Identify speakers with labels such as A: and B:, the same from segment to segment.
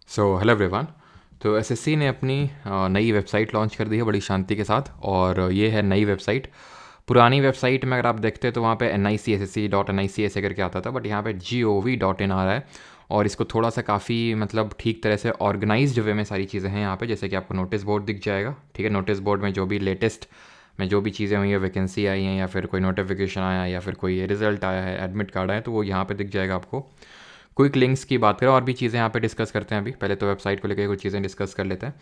A: Hello everyone. तो SSC ने अपनी नई वेबसाइट लॉन्च कर दी है बड़ी शांति के साथ, और ये है नई वेबसाइट। पुरानी वेबसाइट में अगर आप देखते तो वहाँ पे NICSSC.NIC ऐसे करके आता था, बट यहाँ पे GOV.in आ रहा है। और इसको थोड़ा सा काफ़ी मतलब ठीक तरह से ऑर्गेनाइज्ड वे में सारी चीज़ें हैं यहाँ पे, जैसे कि आपको नोटिस बोर्ड दिख जाएगा। ठीक है, नोटिस बोर्ड में जो भी लेटेस्ट में जो भी चीज़ें हुई है, वैकेंसी आई हैं या फिर कोई नोटिफिकेशन आया है या फिर कोई रिजल्ट आया है, एडमिट कार्ड आया है, तो वो यहाँ पे दिख जाएगा आपको। क्विक लिंक्स की बात करें और भी चीज़ें यहाँ पे डिस्कस करते हैं। अभी पहले तो वेबसाइट को लेकर कुछ चीज़ें डिस्कस कर लेते हैं।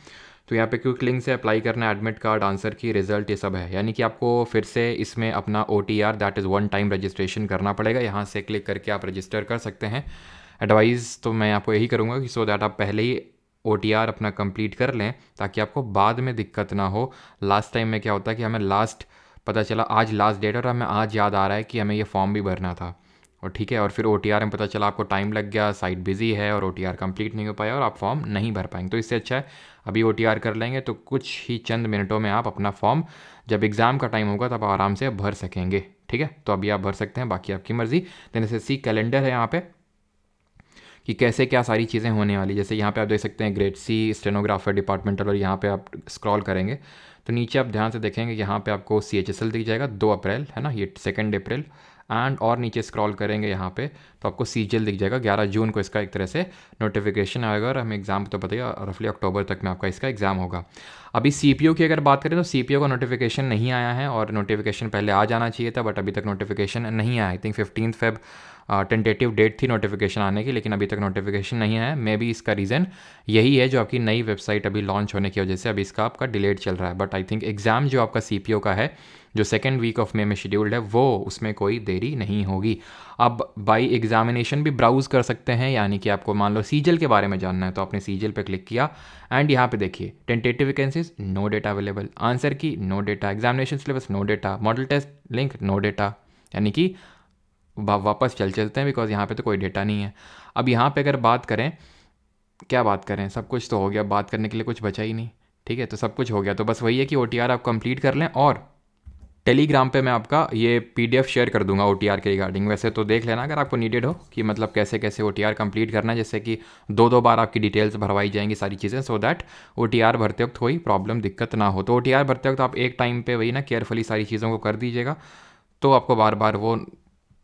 A: तो यहाँ पे क्विक लिंक से अप्लाई करना, एडमिट कार्ड, आंसर की, रिजल्ट, ये सब है। यानी कि आपको फिर से इसमें अपना OTR that is one time registration करना पड़ेगा। यहाँ से क्लिक करके आप रजिस्टर कर सकते हैं। एडवाइस तो मैं आपको यही करूँगा कि सो दैट आप पहले ही OTR अपना कंप्लीट कर लें, ताकि आपको बाद में दिक्कत ना हो। लास्ट टाइम में क्या होता है कि हमें लास्ट पता चला आज लास्ट डेट और हमें आज याद आ रहा है कि हमें ये फॉर्म भी भरना था, और ठीक है, और फिर OTR में पता चला आपको टाइम लग गया, साइट बिजी है और OTR कंप्लीट नहीं हो पाया और आप फॉर्म नहीं भर पाएंगे। तो इससे अच्छा है अभी OTR कर लेंगे तो कुछ ही चंद मिनटों में आप अपना फॉर्म, जब एग्ज़ाम का टाइम होगा तब आराम से भर सकेंगे। ठीक है, तो अभी आप भर सकते हैं, बाकी आपकी मर्ज़ी। देन SSC कैलेंडर है यहाँ पे कि कैसे क्या सारी चीज़ें होने वाली। जैसे यहाँ पे आप देख सकते हैं ग्रेड C स्टेनोग्राफर डिपार्टमेंटल, और यहाँ पे आप स्क्रॉल करेंगे तो नीचे आप ध्यान से देखेंगे यहाँ पे आपको CHSL दिख जाएगा 2 अप्रैल, है ना, ये 2 अप्रैल। एंड और नीचे स्क्रॉल करेंगे यहाँ पे तो आपको CGL दिख जाएगा। 11 जून को इसका एक तरह से नोटिफिकेशन आएगा, और हमें एग्ज़ाम तो पता ही रफली अक्टूबर तक में आपका इसका एग्ज़ाम होगा। अभी CPU की अगर बात करें तो CPU का नोटिफिकेशन नहीं आया है, और नोटिफिकेशन पहले आ जाना चाहिए था, बट अभी तक नोटिफिकेशन नहीं आया। I think 15 Feb tentative date थी नोटिफिकेशन आने की, लेकिन अभी तक नोटिफिकेशन नहीं आया है। मे बी इसका रीज़न यही है, जो आपकी नई वेबसाइट अभी लॉन्च होने की वजह से अभी इसका आपका डिलेड चल रहा है। बट आई थिंक एग्ज़ाम जो आपका CPU का है, जो 2nd वीक ऑफ मे में शेड्यूल्ड है, वो उसमें कोई देरी नहीं होगी। अब बाई एग्जामिनेशन भी ब्राउज़ कर सकते हैं, यानी कि आपको मान लो CGL के बारे में जानना है तो आपने CGL पे क्लिक किया, एंड यहाँ पे देखिए tentative vacancies no data available, answer key no data, examination syllabus no data, model test link no data. यानी कि वापस चलते हैं, बिकॉज यहाँ पे तो कोई डेटा नहीं है। अब यहाँ पे अगर बात करें, क्या बात करें, सब कुछ तो हो गया, बात करने के लिए कुछ बचा ही नहीं। ठीक है, तो सब कुछ हो गया, तो बस वही है कि OTR आप कंप्लीट कर लें। और टेलीग्राम पे मैं आपका ये PDF शेयर कर दूंगा OTR के रिगार्डिंग। वैसे तो देख लेना अगर आपको नीडेड हो कि मतलब कैसे कैसे OTR कंप्लीट करना है, जैसे कि 2-2 बार आपकी डिटेल्स भरवाई जाएंगी सारी चीज़ें, सो दैट OTR भरते वक्त कोई प्रॉब्लम दिक्कत ना हो। तो OTR भरते वक्त आप एक टाइम पे वही ना केयरफुली सारी चीज़ों को कर दीजिएगा, तो आपको बार बार वो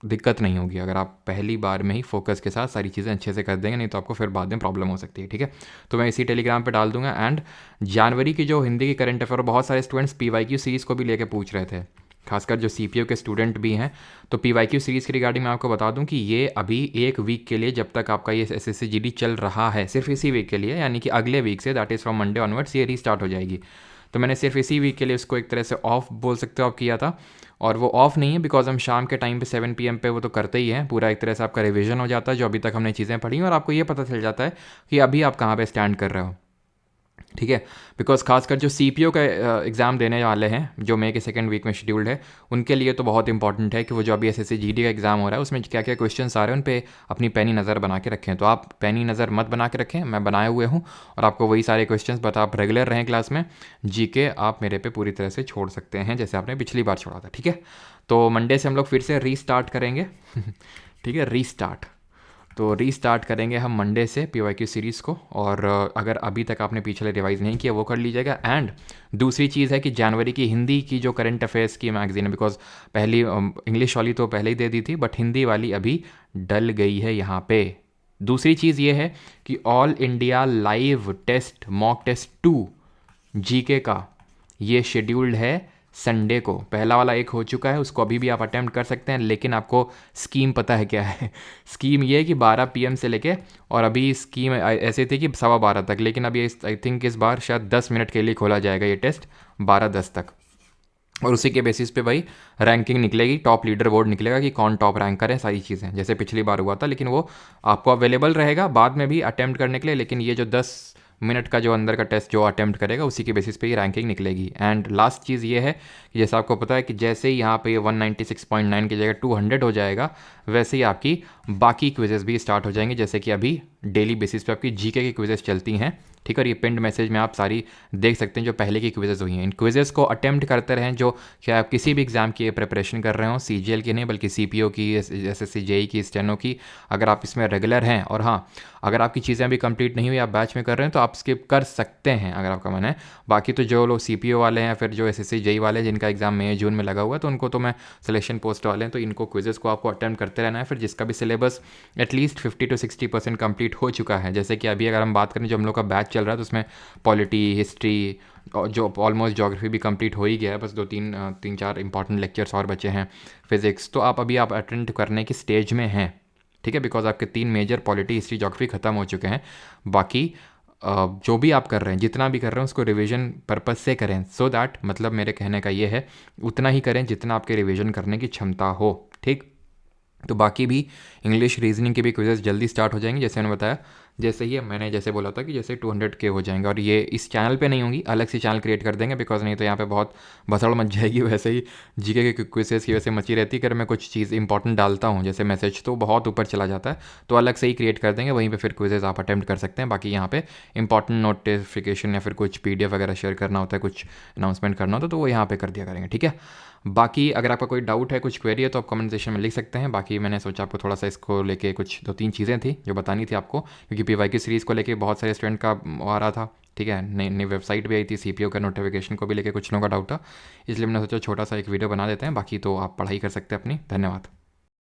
A: दिक्कत नहीं होगी, अगर आप पहली बार में ही फोकस के साथ सारी चीज़ें अच्छे से कर देंगे। नहीं तो आपको फिर बाद में प्रॉब्लम हो सकती है। ठीक है, तो मैं इसी टेलीग्राम पे डाल दूंगा। एंड जनवरी की जो हिंदी की करंट अफेयर, बहुत सारे स्टूडेंट्स PYQ सीरीज़ को भी लेके पूछ रहे थे, खासकर जो CPO के स्टूडेंट भी हैं। तो PYQ सीरीज़ के रिगार्डिंग मैं आपको बता दूं कि ये अभी 1 वीक के लिए, जब तक आपका ये SSC GD चल रहा है, सिर्फ इसी वीक के लिए, यानी कि अगले वीक से that is from Monday onwards ये रीस्टार्ट हो जाएगी। तो मैंने सिर्फ इसी वीक के लिए उसको एक तरह से ऑफ बोल सकते हो आप किया था, और वो ऑफ़ नहीं है बिकॉज हम शाम के टाइम पे 7 PM पे वो तो करते ही हैं। पूरा एक तरह से आपका रिवीजन हो जाता है जो अभी तक हमने चीज़ें पढ़ी, और आपको ये पता चल जाता है कि अभी आप कहाँ पे स्टैंड कर रहे हो। ठीक है, बिकॉज खासकर जो CPO का एग्ज़ाम देने वाले हैं, जो मई के 2nd वीक में शेड्यूल्ड है, उनके लिए तो बहुत इंपॉर्टेंट है कि वो जो अभी SSC GD का एग्ज़ाम हो रहा है उसमें क्या क्या क्वेश्चंस आ रहे हैं उन पे अपनी पैनी नज़र बना के रखें। तो आप पैनी नज़र मत बना के रखें, मैं बनाए हुए हूँ, और आपको वही सारे क्वेश्चंस बता, आप रेगुलर रहें क्लास में। GK आप मेरे पे पूरी तरह से छोड़ सकते हैं, जैसे आपने पिछली बार छोड़ा था। ठीक है, तो मंडे से हम लोग फिर से रीस्टार्ट करेंगे। ठीक है, रीस्टार्ट, तो रीस्टार्ट करेंगे हम मंडे से PYQ सीरीज़ को। और अगर अभी तक आपने पिछले रिवाइज़ नहीं किया वो कर लीजिएगा। एंड दूसरी चीज़ है कि जनवरी की हिंदी की जो करंट अफेयर्स की मैगजीन है, बिकॉज पहली इंग्लिश वाली तो पहले ही दे दी थी, बट हिंदी वाली अभी डल गई है यहाँ पे। दूसरी चीज़ ये है कि all India live test mock test 2 GK का ये शेड्यूल्ड है संडे को। पहला वाला एक हो चुका है, उसको अभी भी आप अटैम्प्ट कर सकते हैं, लेकिन आपको स्कीम पता है क्या है? स्कीम ये है कि 12 PM से लेके, और अभी स्कीम ऐसे थी कि 12:15 तक, लेकिन अभी आई थिंक इस बार शायद 10 मिनट के लिए खोला जाएगा ये टेस्ट, 12:10 तक। और उसी के बेसिस पे भाई रैंकिंग निकलेगी, टॉप लीडर बोर्ड निकलेगा कि कौन टॉप रैंकर है, सारी चीज़ें जैसे पिछली बार हुआ था। लेकिन वो आपको अवेलेबल रहेगा बाद में भी अटैम्प्ट करने के लिए, लेकिन ये जो 10 मिनट का जो अंदर का टेस्ट जो अटैम्प्ट करेगा उसी के बेसिस पे ही रैंकिंग निकलेगी। एंड लास्ट चीज़ ये है कि जैसे आपको पता है कि जैसे ही यहाँ पे 196.9 की जगह 200 हो जाएगा, वैसे ही आपकी बाकी क्विजेज़ भी स्टार्ट हो जाएंगे। जैसे कि अभी डेली बेसिस पे आपकी GK की क्विजेज़ चलती हैं, ठीक है। और ये पिंड मैसेज में आप सारी देख सकते हैं जो पहले की क्विजेज़ हुई हैं। इन क्विजेज़ को अटेम्प्ट करते रहें, जो क्या आप किसी भी एग्ज़ाम की प्रिपरेशन कर रहे हो, CGL की नहीं बल्कि CPO की, SSC JEE की, स्टेनो की, अगर आप इसमें रेगुलर हैं और हाँ अगर आपकी चीज़ें अभी कंप्लीट नहीं हुई, आप बैच में कर रहे हैं तो आप स्किप कर सकते हैं अगर आपका मन है। बाकी तो जो लोग CPO वाले हैं, फिर जो SSC JEE वाले हैं जिनका एग्ज़ाम मई जून में लगा हुआ है, तो उनको तो मैं सिलेक्शन पोस्ट वाले हैं तो इनको क्विजेज़ को आपको अटेम्प्ट करते रहना है। फिर जिसका भी सिलेबस एटलीस्ट 50 to 60% कंप्लीट हो चुका है, जैसे कि अभी अगर हम बात करें जो हम लोग का बैच चल रहा है तो उसमें पॉलिटी, हिस्ट्री और जो ऑलमोस्ट ज्योग्राफी भी कंप्लीट हो ही गया है, बस तीन चार इंपॉर्टेंट लेक्चर्स और बचे हैं, फिजिक्स। तो आप अटेंड करने की स्टेज में हैं, ठीक है, बिकॉज आपके 3 मेजर पॉलिटी, हिस्ट्री, ज्योग्राफी ख़त्म हो चुके हैं। बाकी जो भी आप कर रहे हैं, जितना भी कर रहे हैं उसको रिवीजन पर्पस से करें, सो दैट मतलब मेरे कहने का ये है उतना ही करें जितना आपके रिवीजन करने की क्षमता हो, ठीक। तो बाकी भी इंग्लिश, रीजनिंग के भी क्विजेस जल्दी स्टार्ट हो जाएंगे, जैसे मैंने बताया। जैसे ही मैंने जैसे बोला था कि जैसे 200K हो जाएंगे, और ये इस चैनल पे नहीं होंगी, अलग से चैनल क्रिएट कर देंगे, बिकॉज नहीं तो यहाँ पे बहुत भसड़ मच जाएगी। वैसे ही जीके के क्विजेस की वजह से मची रहती है कि अगर मैं कुछ चीज़ इंपॉर्टेंट डालता हूँ जैसे मैसेज, तो बहुत ऊपर चला जाता है, तो अलग से ही क्रिएट कर देंगे, वहीं पर फिर क्विजेस आप अटैम्प्ट कर सकते हैं। बाकी यहाँ पे इंपॉर्टेंट नोटिफिकेशन या फिर कुछ PDF वगैरह शेयर करना होता है, कुछ अनाउंसमेंट करना होता है, तो वो यहाँ पे कर दिया करेंगे, ठीक है। बाकी अगर आपका कोई डाउट है, कुछ क्वेरी है, तो आप कमेंट सेक्शन में लिख सकते हैं। बाकी मैंने सोचा आपको थोड़ा सा इसको लेके कुछ 2-3 चीज़ें थी जो बतानी थी आपको, क्योंकि PYQ सीरीज़ को लेके बहुत सारे स्टूडेंट का आ रहा था, ठीक है। नई नई वेबसाइट भी आई थी, CPO का नोटिफिकेशन को भी लेके कुछ लोगों का डाउट था, इसलिए मैंने सोचा छोटा सा एक वीडियो बना देते हैं। बाकी तो आप पढ़ाई कर सकते हैं अपनी। धन्यवाद।